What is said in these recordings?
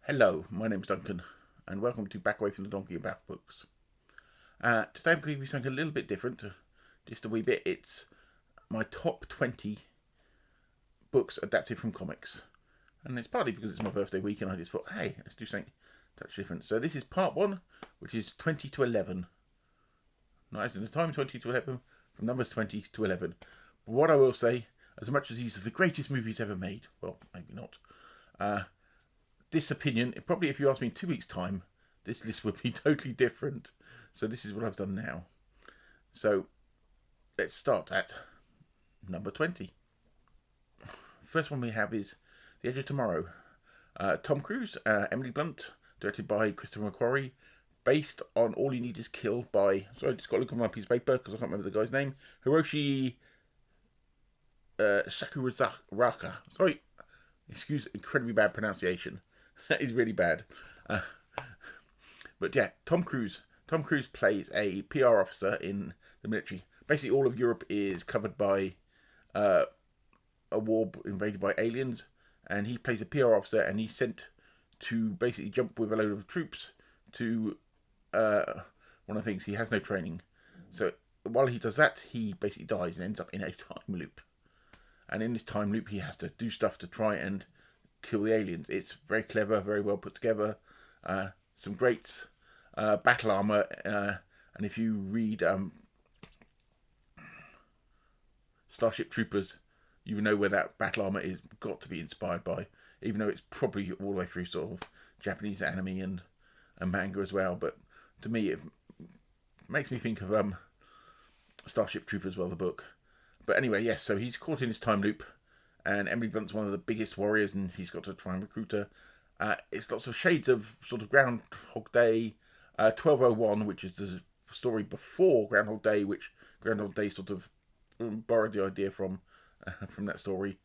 Hello, my name's Duncan, and welcome to Back Away from the Donkey about books. Today I'm going to be something a little bit different, just a wee bit. It's my top 20 books adapted from comics. And it's partly because it's my birthday week and I just thought, hey, let's do something touch different. So this is part 1, which is 20 to 11. Not as in the time 20 to 11, from numbers 20 to 11. But what I will say, as much as these are the greatest movies ever made, well, maybe not, this opinion, probably if you asked me in 2 weeks' time, this list would be totally different. So this is what I've done now. So let's start at number 20. First one we have is The Edge of Tomorrow. Tom Cruise, Emily Blunt, directed by Christopher McQuarrie, based on All You Need Is Kill by, sorry, I just got to look on my piece of paper because I can't remember the guy's name, Hiroshi Sakurasaka. Sorry, excuse incredibly bad pronunciation. That is really bad. But yeah, Tom Cruise. Tom Cruise plays a PR officer in the military. Basically, all of Europe is covered by a war invaded by aliens, and he plays a PR officer, and he's sent to basically jump with a load of troops to one of the things. He has no training, so while he does that, he basically dies and ends up in a time loop. And in this time loop, he has to do stuff to try and kill the aliens. It's very clever, very well put together. Some great battle armor, and if you read Starship Troopers, you know where that battle armor is got to be inspired by, even though it's probably all the way through sort of Japanese anime and manga as well. But to me, it makes me think of Starship Troopers, well, the book. But anyway, yes, so he's caught in this time loop, and Emily Blunt's one of the biggest warriors, and he's got to try and recruit her. It's lots of shades of sort of Groundhog Day, 1201, which is the story before Groundhog Day, which Groundhog Day sort of borrowed the idea from that story.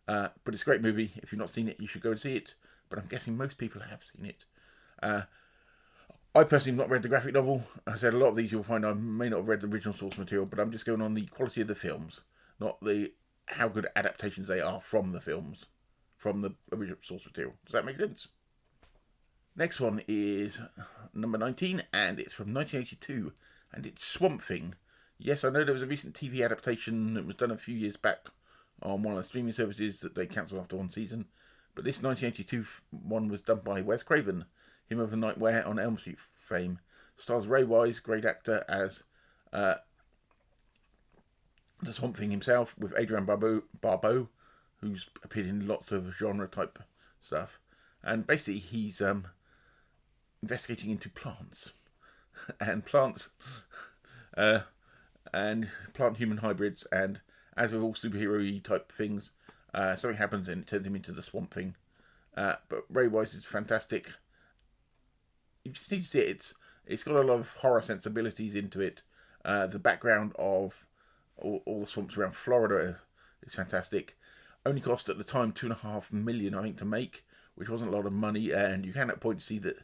But it's a great movie. If you've not seen it, you should go and see it. But I'm guessing most people have seen it. I personally have not read the graphic novel. I said a lot of these you'll find I may not have read the original source material, but I'm just going on the quality of the films, not the how good adaptations they are from the films, from the original source material. Does that make sense? Next one is number 19, and it's from 1982, and it's Swamp Thing. Yes, I know there was a recent TV adaptation that was done a few years back on one of the streaming services that they cancelled after one season, but this 1982 one was done by Wes Craven, him of the Nightmare on Elm Street fame. Stars Ray Wise, great actor, as the Swamp Thing himself, with Adrian Barbeau, who's appeared in lots of genre type stuff. And basically, he's investigating into plants and and plant human hybrids. And as with all superhero type things, something happens and it turns him into the Swamp Thing. But Ray Wise is fantastic. You just need to see it. It's got a lot of horror sensibilities into it. The background of all the swamps around Florida is fantastic. Only cost at the time $2.5 million, I think, to make, which wasn't a lot of money. And you can at points see that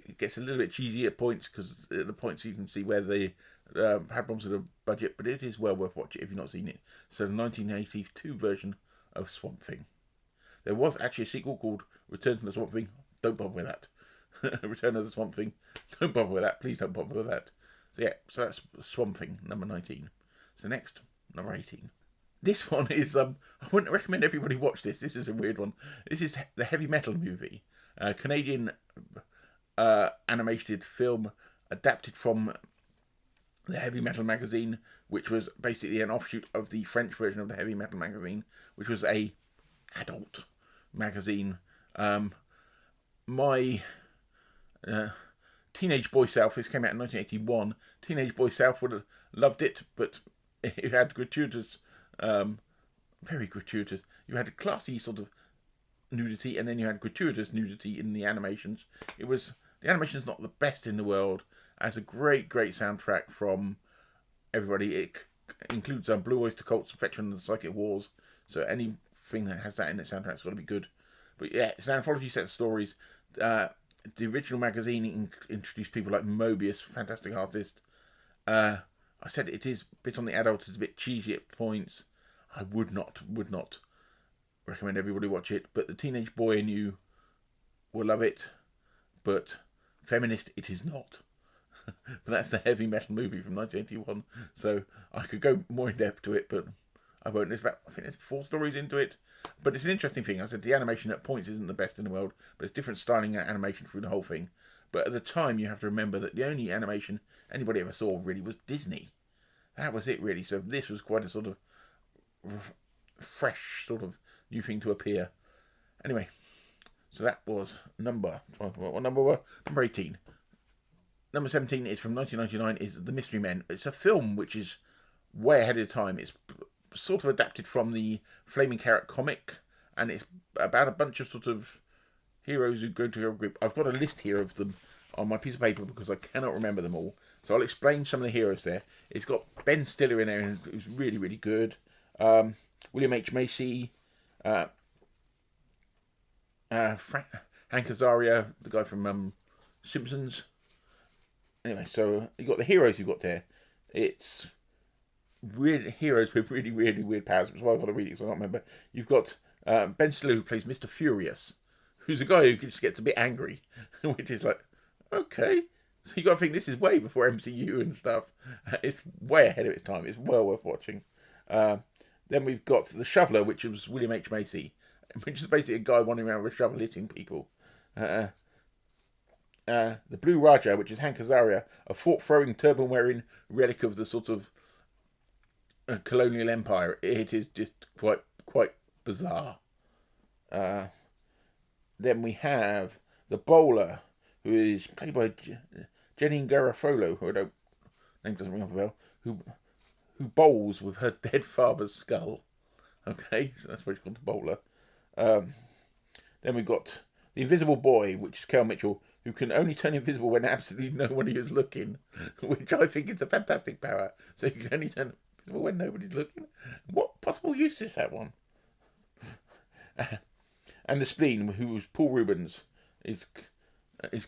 it gets a little bit cheesy at points, because at the points you can see where they had problems with the budget. But it is well worth watching if you've not seen it. So the 1982 version of Swamp Thing. There was actually a sequel called Return to the Swamp Thing. Don't bother with that. Return of the Swamp Thing. Don't bother with that. Please don't bother with that. So yeah, so that's Swamp Thing, number 19. So next, number 18. This one is, I wouldn't recommend everybody watch this. This is a weird one. This is the Heavy Metal movie. Canadian animated film adapted from the Heavy Metal magazine, which was basically an offshoot of the French version of the Heavy Metal magazine, which was a adult magazine. My teenage boy self, this came out in 1981, teenage boy self would have loved it, but it had gratuitous, very gratuitous, you had a classy sort of nudity, and then you had gratuitous nudity in the animations. The animation's not the best in the world, has a great soundtrack from everybody. It includes Blue Oyster Cult's Veteran of the Psychic Wars, so anything that has that in its soundtrack's got to be good. But yeah, it's an anthology set of stories. The original magazine introduced people like Mobius, fantastic artist. I said it is a bit on the adult, it's a bit cheesy at points. I would not recommend everybody watch it, but the teenage boy in you will love it. but feminist it is not. But that's the Heavy Metal movie from 1981. So I could go more in depth to it, but I won't. I think there's 4 stories into it. But it's an interesting thing. I said the animation at points isn't the best in the world, but it's different styling animation through the whole thing. But at the time, you have to remember that the only animation anybody ever saw really was Disney. That was it, really. So this was quite a sort of fresh, sort of new thing to appear. Anyway, so that was number 12. What number were? Number 18. Number 17 is from 1999, is The Mystery Men. It's a film which is way ahead of the time. It's sort of adapted from the Flaming Carrot comic, and it's about a bunch of sort of heroes who go to a group. I've got a list here of them on my piece of paper because I cannot remember them all. So I'll explain some of the heroes there. It's got Ben Stiller in there, who's really, really good. William H. Macy, Hank Azaria, the guy from Simpsons. Anyway, so you got the heroes you've got there. It's weird heroes with really, really weird powers, which is why I've got to read it because I don't remember. You've got Ben Stiller, who plays Mr. Furious, who's a guy who just gets a bit angry, which is like, okay. So you got to think this is way before MCU and stuff. It's way ahead of its time. It's well worth watching. Then we've got the Shoveler, which was William H. Macy, which is basically a guy wandering around with a shovel hitting people. The Blue Raja, which is Hank Azaria, a fork-throwing, turban-wearing relic of the sort of colonial empire. It is just quite bizarre. Then we have the Bowler, who is played by Jenny Garofalo, who name doesn't ring a bell, who bowls with her dead father's skull. Okay, so that's why she's called the Bowler. Then we've got the Invisible Boy, which is Kel Mitchell, who can only turn invisible when absolutely nobody is looking, which I think is a fantastic power. So you can only turn invisible when nobody's looking. What possible use is that one? And the Spleen, who was Paul Rubens, is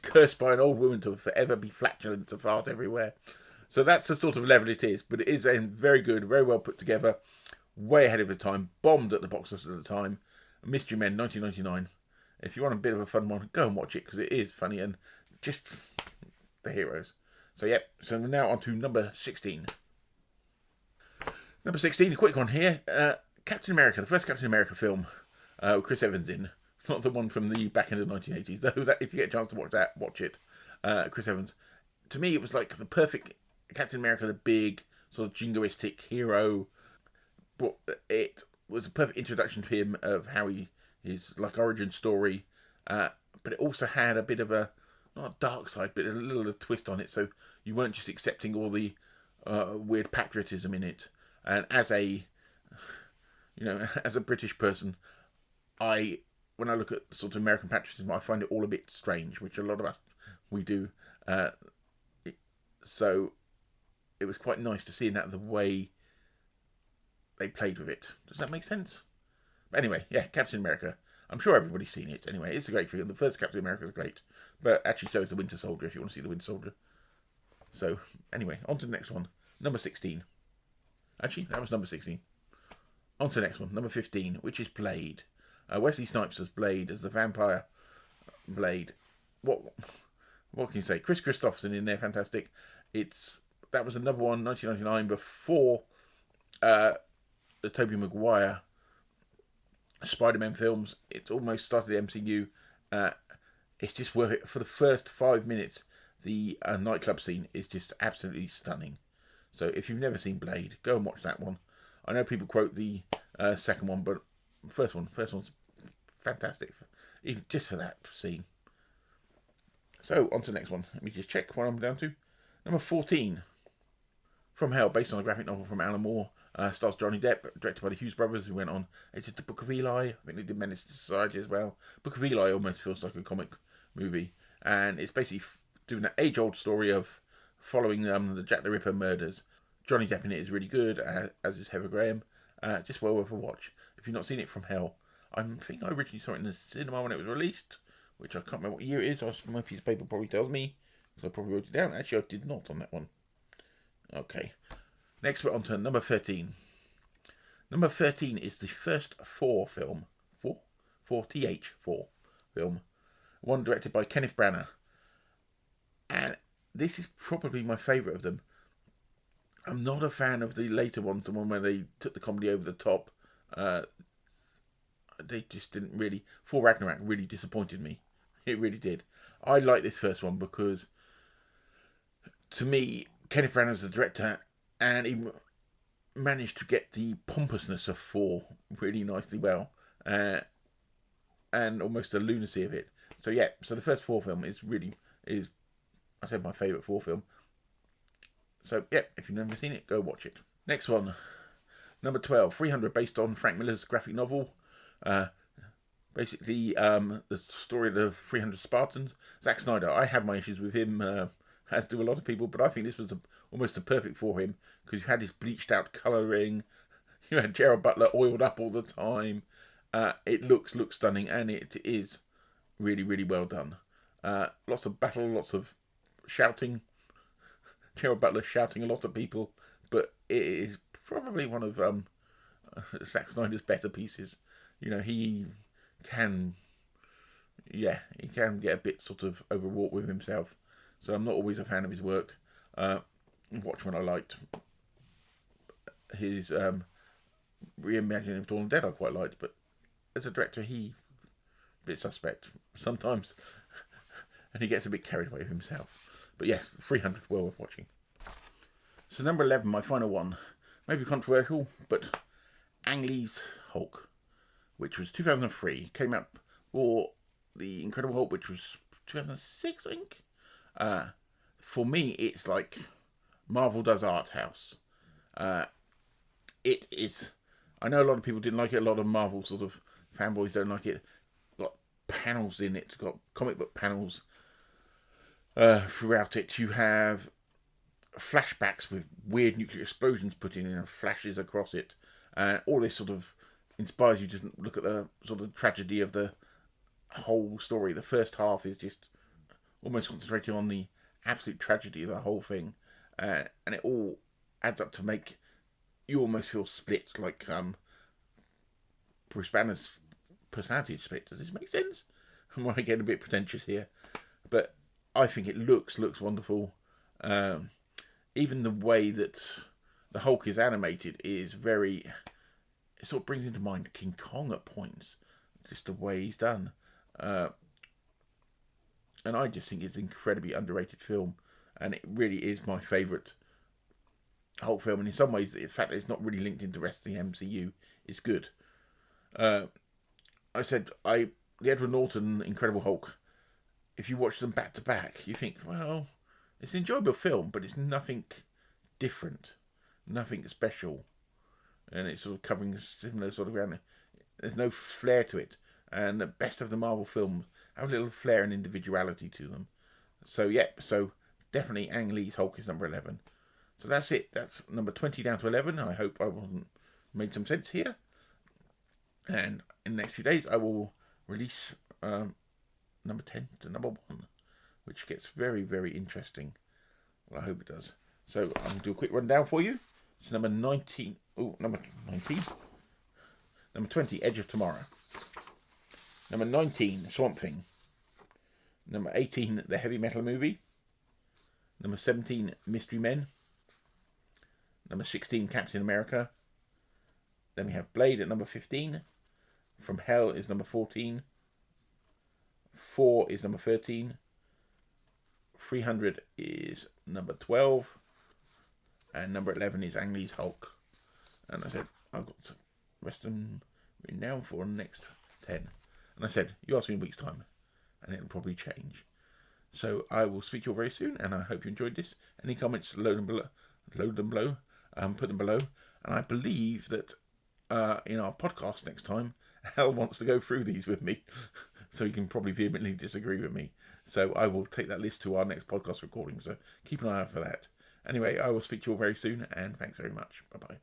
cursed by an old woman to forever be flatulent, to fart everywhere. So that's the sort of level it is, but it is very good, very well put together, way ahead of the time, bombed at the box office at the time. Mystery Men, 1999. If you want a bit of a fun one, go and watch it because it is funny and just the heroes. So yep, so now on to number 16. Number 16, a quick one here. Captain America, the first Captain America film with Chris Evans in. Not the one from the back end of the 1980s, though. That, if you get a chance to watch that, watch it. Chris Evans. To me, it was like the perfect Captain America, the big sort of jingoistic hero. But it was a perfect introduction to him of how his like origin story. But it also had a bit of a, not a dark side, but a little twist on it. So you weren't just accepting all the weird patriotism in it. And as a British person, when I look at sort of American patriotism, I find it all a bit strange, which a lot of us, we do. So it was quite nice to see that the way they played with it. Does that make sense? But anyway, yeah, Captain America. I'm sure everybody's seen it. Anyway, it's a great film. The first Captain America is great. But actually so is The Winter Soldier, if you want to see The Winter Soldier. So, anyway, on to the next one. Number 16. Actually, that was number 16. On to the next one. Number 15, which is Blade. Wesley Snipes as Blade, as the vampire Blade. What can you say? Chris Christopherson in there, fantastic. That was another one, 1999, before the Tobey Maguire Spider-Man films. It's almost started the MCU. It's just worth it. For the first 5 minutes, the nightclub scene is just absolutely stunning. So if you've never seen Blade, go and watch that one. I know people quote the second one, but first one's fantastic, even just for that scene. So on to the next one. Let me just check what I'm down to. Number 14, From Hell, based on a graphic novel from Alan Moore. Stars Johnny Depp, directed by the Hughes brothers, who went on. It's The Book of Eli. I think they did Menace to Society as well. Book of Eli almost feels like a comic movie, and it's basically doing an age-old story of following the Jack the Ripper murders. Johnny Depp in it is really good, as is Heather Graham. Just well worth a watch. If you've not seen it, From Hell. I think I originally saw it in the cinema when it was released, which I can't remember what year it is. My piece of paper probably tells me, so I probably wrote it down. Actually, I did not on that one. Okay. Next, we're on to number 13. Number 13 is the first Thor film. Thor? TH4 film. One directed by Kenneth Branagh. And this is probably my favourite of them. I'm not a fan of the later ones, the one where they took the comedy over the top. They just didn't really... Thor Ragnarok really disappointed me. It really did. I like this first one because, to me, Kenneth Branagh is the director, and he managed to get the pompousness of Thor really nicely well, and almost the lunacy of it. So yeah, so the first Thor film is I said, my favourite Thor film. So yeah, if you've never seen it, go watch it. Next one, number 12, 300, based on Frank Miller's graphic novel. Basically, the story of the 300 Spartans. Zack Snyder, I have my issues with him, as do a lot of people, but I think this was almost a perfect for him, because you had his bleached out colouring, you had Gerard Butler oiled up all the time. It looks stunning, and it is really, really well done. Lots of battle, lots of shouting. Gerard Butler shouting a lot at people, but it is probably one of Zack Snyder's better pieces. You know, he can get a bit sort of overwrought with himself. So I'm not always a fan of his work. Watchmen I liked. His reimagining of Dawn of the Dead I quite liked, but as a director he a bit suspect sometimes, and he gets a bit carried away with himself. But yes, 300, well worth watching. So number 11, my final one, maybe controversial, but Ang Lee's Hulk, which was 2003, came out for the Incredible Hulk, which was 2006, I think. For me, it's like Marvel does art house. It is. I know a lot of people didn't like it. A lot of Marvel sort of fanboys don't like it. Got panels in it. Got comic book panels throughout it. You have flashbacks with weird nuclear explosions put in and flashes across it. All this sort of inspires you to look at the sort of tragedy of the whole story. The first half is just almost concentrating on the absolute tragedy of the whole thing, and it all adds up to make you almost feel split, like Bruce Banner's personality is split. Does this make sense? Am I getting a bit pretentious here? But I think it looks wonderful. Even the way that the Hulk is animated is very... It sort of brings into mind King Kong at points, just the way he's done. And I just think it's an incredibly underrated film, and it really is my favourite Hulk film. And in some ways, the fact that it's not really linked into the rest of the MCU is good. I said, the Edward Norton Incredible Hulk, if you watch them back to back, you think, well, it's an enjoyable film, but it's nothing different, nothing special, and it's sort of covering similar sort of ground. There's no flair to it, and the best of the Marvel films have a little flair and individuality to them. So yeah, definitely Ang Lee's Hulk is number 11. So that's it. That's number 20 down to 11. I hope I made some sense here. And in the next few days, I will release number 10 to number 1, which gets very, very interesting. Well, I hope it does. So I'm going to do a quick rundown for you. So number 19. Oh, number 19. Number 20, Edge of Tomorrow. Number 19, Swamp Thing. Number 18, The Heavy Metal Movie. Number 17, Mystery Men. Number 16, Captain America. Then we have Blade at number 15. From Hell is number 14. 4 is number 13. 300 is number 12. And number 11 is Ang Lee's Hulk. And I said, I've got the rest of them written down for the next 10. And I said, you ask me in a week's time, and it'll probably change. So I will speak to you all very soon, and I hope you enjoyed this. Any comments, load them below. Put them below. And I believe that in our podcast next time, Hal wants to go through these with me. So he can probably vehemently disagree with me. So I will take that list to our next podcast recording. So keep an eye out for that. Anyway, I will speak to you all very soon, and thanks very much. Bye-bye.